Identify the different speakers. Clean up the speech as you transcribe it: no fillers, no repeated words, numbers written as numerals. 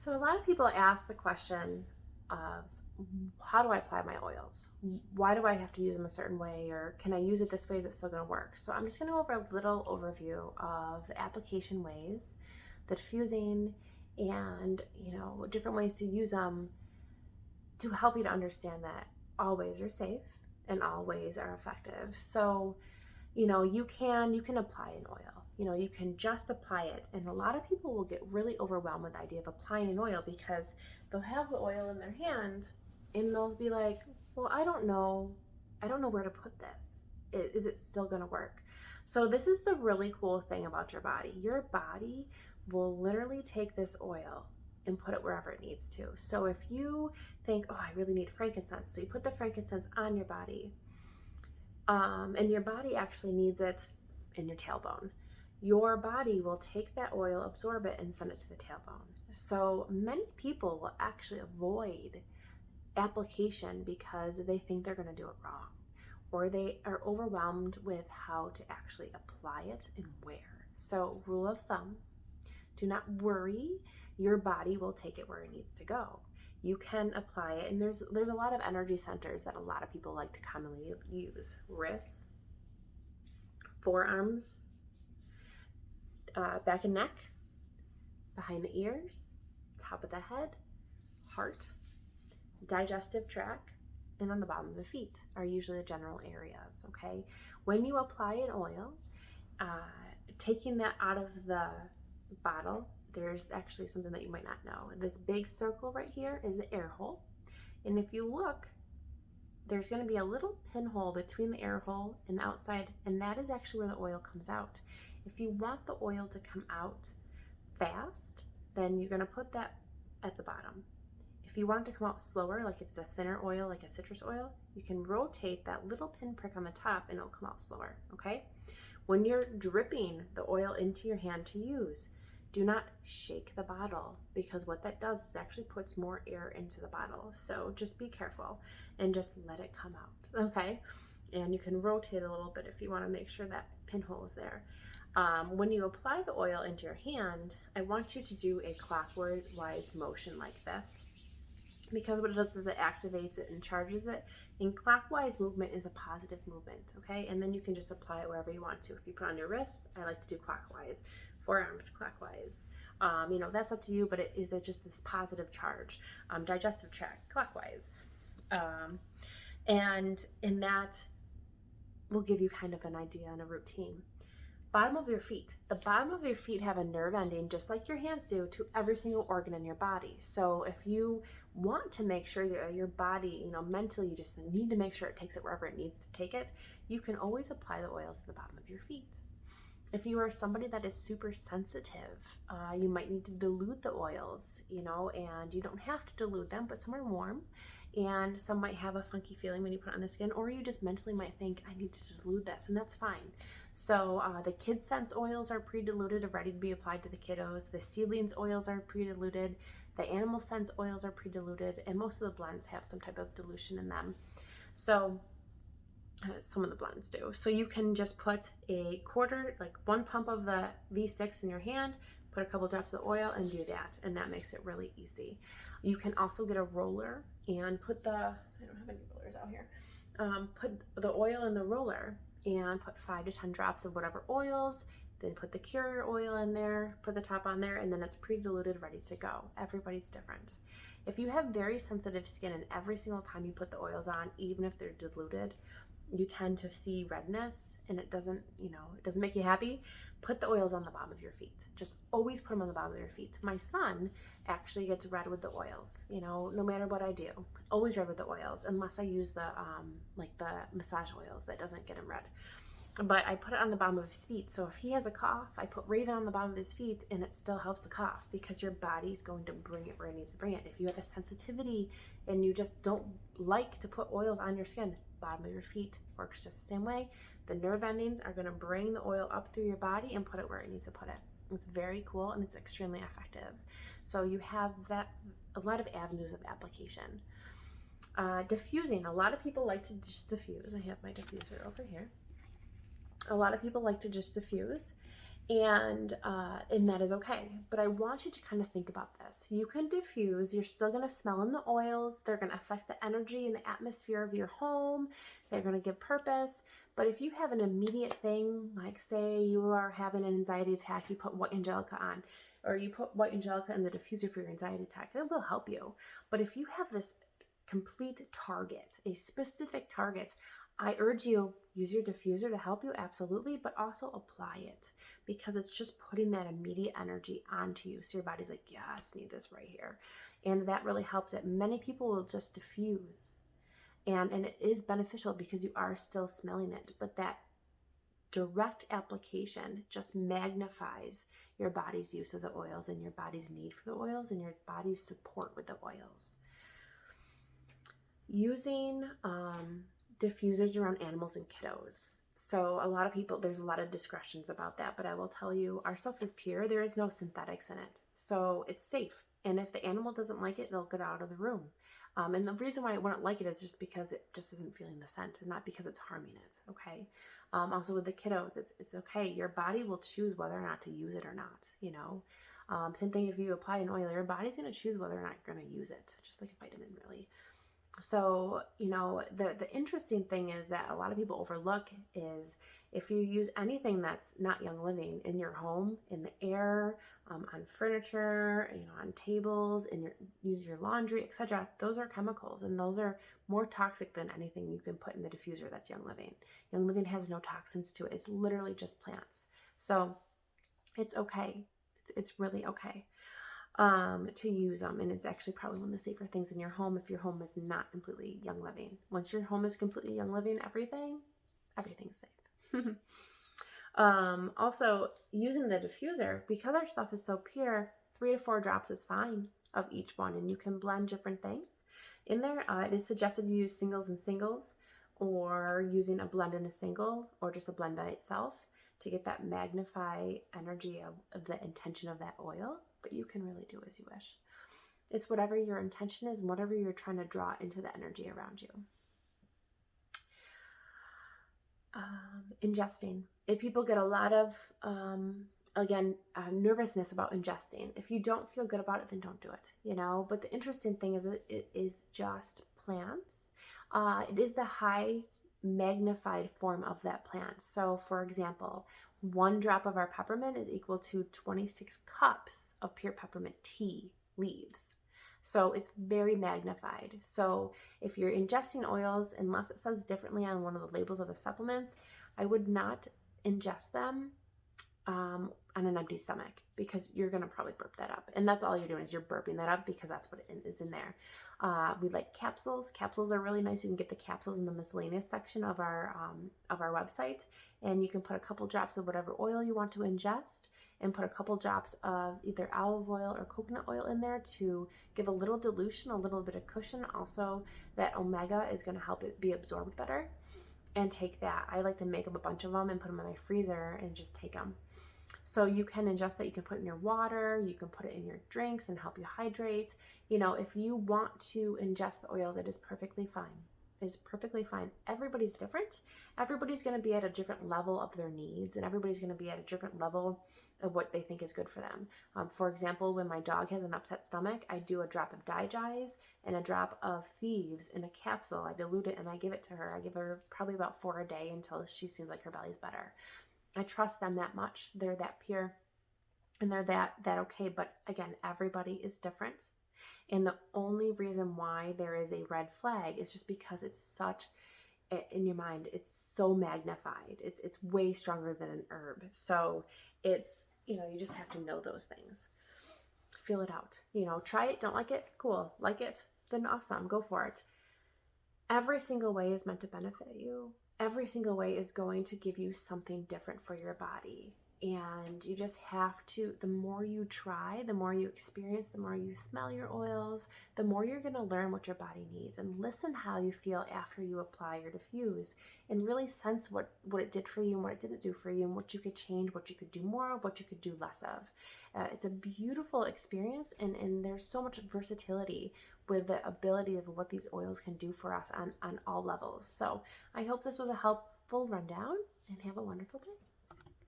Speaker 1: So a lot of people ask the question of how do I apply my oils? Why do I have to use them a certain way, or can I use it this way? Is it still going to work? So I'm just going to go over a little overview of the application ways, the diffusing, and different ways to use them to help you to understand that all ways are safe and all ways are effective. So you can apply an oil. You can just apply it. And a lot of people will get really overwhelmed with the idea of applying an oil because they'll have the oil in their hand and they'll be like, well, I don't know. I don't know where to put this. Is it still going to work? So this is the really cool thing about your body. Your body will literally take this oil and put it wherever it needs to. So if you think, oh, I really need frankincense, so you put the frankincense on your body, and your body actually needs it in your tailbone. Your body will take that oil, absorb it, and send it to the tailbone. So many people will actually avoid application because they think they're going to do it wrong, or they are overwhelmed with how to actually apply it and where. So, rule of thumb, do not worry. Your body will take it where it needs to go. You can apply it, and there's a lot of energy centers that a lot of people like to commonly use: wrists, forearms, back and neck, behind the ears, top of the head, heart, digestive tract, and on the bottom of the feet are usually the general areas. Okay, when you apply an oil, taking that out of the bottle, there's actually something that you might not know. This big circle right here is the air hole. And if you look, there's going to be a little pinhole between the air hole and the outside, and that is actually where the oil comes out. If you want the oil to come out fast, then you're going to put that at the bottom. If you want it to come out slower, like if it's a thinner oil, like a citrus oil, you can rotate that little pinprick on the top and it'll come out slower, okay? When you're dripping the oil into your hand to use, do not shake the bottle, because what that does is actually puts more air into the bottle. So just be careful and just let it come out, okay? And you can rotate a little bit if you want to make sure that pinhole is there. When you apply the oil into your hand, I want you to do a clockwise motion like this, because what it does is it activates it and charges it. And clockwise movement is a positive movement, okay? And then you can just apply it wherever you want to. If you put on your wrist, I like to do clockwise. Forearms clockwise. That's up to you, but is it just this positive charge? Digestive tract clockwise. And in that will give you kind of an idea and a routine. Bottom of your feet. The bottom of your feet have a nerve ending, just like your hands do, to every single organ in your body. So if you want to make sure that your body, mentally, you just need to make sure it takes it wherever it needs to take it, you can always apply the oils to the bottom of your feet. If you are somebody that is super sensitive, you might need to dilute the oils, and you don't have to dilute them, but some are warm and some might have a funky feeling when you put it on the skin, or you just mentally might think, I need to dilute this, and that's fine. So the Kid Sense oils are pre-diluted, ready to be applied to the kiddos. The Seedlings oils are pre-diluted. The Animal Sense oils are pre-diluted, and most of the blends have some type of dilution in them. So some of the blends do. So you can just put a quarter, like one pump of the V6 in your hand, put a couple drops of oil and do that, and that makes it really easy. You can also get a roller and put I don't have any rollers out here, put the oil in the roller and put 5 to 10 drops of whatever oils, then put the carrier oil in there, put the top on there, and then it's pre-diluted, ready to go. Everybody's different. If you have very sensitive skin and every single time you put the oils on, even if they're diluted, you tend to see redness and it doesn't make you happy, put the oils on the bottom of your feet. Just always put them on the bottom of your feet. My son actually gets red with the oils, no matter what I do, always red with the oils, unless I use the massage oils, that doesn't get him red. But I put it on the bottom of his feet. So if he has a cough, I put Raven on the bottom of his feet and it still helps the cough, because your body's going to bring it where it needs to bring it. If you have a sensitivity and you just don't like to put oils on your skin, bottom of your feet works just the same way. The nerve endings are going to bring the oil up through your body and put it where it needs to put it. It's very cool and it's extremely effective. So you have a lot of avenues of application. Diffusing. A lot of people like to just diffuse. I have my diffuser over here. A lot of people like to just diffuse, And that is okay. But I want you to kind of think about this. You can diffuse. You're still going to smell in the oils. They're going to affect the energy and the atmosphere of your home. They're going to give purpose. But if you have an immediate thing, like say you are having an anxiety attack, you put white angelica on, or you put white angelica in the diffuser for your anxiety attack, it will help you. But if you have this complete target, a specific target, I urge you, use your diffuser to help you, absolutely, but also apply it, because it's just putting that immediate energy onto you. So your body's like, yes, need this right here. And that really helps it. Many people will just diffuse. And it is beneficial because you are still smelling it. But that direct application just magnifies your body's use of the oils and your body's need for the oils and your body's support with the oils. Using diffusers around animals and kiddos. So a lot of people, there's a lot of discretions about that, but I will tell you, our stuff is pure. There is no synthetics in it. So it's safe. And if the animal doesn't like it, it'll get out of the room. And the reason why it wouldn't like it is just because it just isn't feeling the scent and not because it's harming it, okay? Also with the kiddos, it's okay. Your body will choose whether or not to use it or not, you know? Same thing if you apply an oil, your body's going to choose whether or not you're going to use it, just like a vitamin, really. So, you know, the interesting thing is that a lot of people overlook is if you use anything that's not Young Living in your home, in the air, on furniture, you know, on tables, use your laundry, etc. Those are chemicals, and those are more toxic than anything you can put in the diffuser that's Young Living. Young Living has no toxins to it. It's literally just plants. So it's okay. It's really okay to use them. And it's actually probably one of the safer things in your home if your home is not completely Young Living. Once your home is completely Young Living, everything's safe. Also, using the diffuser, because our stuff is so pure, 3 to 4 drops is fine of each one, and you can blend different things in there. It is suggested you use singles and singles, or using a blend in a single, or just a blend by itself to get that magnify energy of the intention of that oil. But you can really do as you wish. It's whatever your intention is and whatever you're trying to draw into the energy around you. Ingesting. If people get a lot of, nervousness about ingesting. If you don't feel good about it, then don't do it, you know? But the interesting thing is that it is just plants. It is the high magnified form of that plant. So for example, 1 drop of our peppermint is equal to 26 cups of pure peppermint tea leaves. So it's very magnified. So if you're ingesting oils, unless it says differently on one of the labels of the supplements, I would not ingest them on an empty stomach, because you're going to probably burp that up. And that's all you're doing, is you're burping that up, because that's what is in there. We like capsules. Capsules are really nice. You can get the capsules in the miscellaneous section of our website, and you can put a couple drops of whatever oil you want to ingest, and put a couple drops of either olive oil or coconut oil in there to give a little dilution, a little bit of cushion. Also, that omega is going to help it be absorbed better. And take that. I like to make up a bunch of them and put them in my freezer and just take them. So you can ingest that. You can put it in your water. You can put it in your drinks and help you hydrate. You know, if you want to ingest the oils, it is perfectly fine. It is perfectly fine. Everybody's different. Everybody's going to be at a different level of their needs, and everybody's going to be at a different level of what they think is good for them. For example, when my dog has an upset stomach, I do a drop of Digize and a drop of Thieves in a capsule. I dilute it and I give it to her. I give her probably about 4 a day until she seems like her belly's better. I trust them that much. They're that pure and they're that okay. But again, everybody is different. And the only reason why there is a red flag is just because it's such, in your mind, it's so magnified. It's way stronger than an herb. So it's, you know, you just have to know those things. Feel it out. You know, try it. Don't like it? Cool. Like it? Then awesome. Go for it. Every single way is meant to benefit you. Every single way is going to give you something different for your body. And you just have to, the more you try, the more you experience, the more you smell your oils, the more you're going to learn what your body needs, and listen how you feel after you apply or diffuse, and really sense what it did for you and what it didn't do for you, and what you could change, what you could do more of, what you could do less of. It's a beautiful experience, and there's so much versatility with the ability of what these oils can do for us on all levels. So I hope this was a helpful rundown, and have a wonderful day.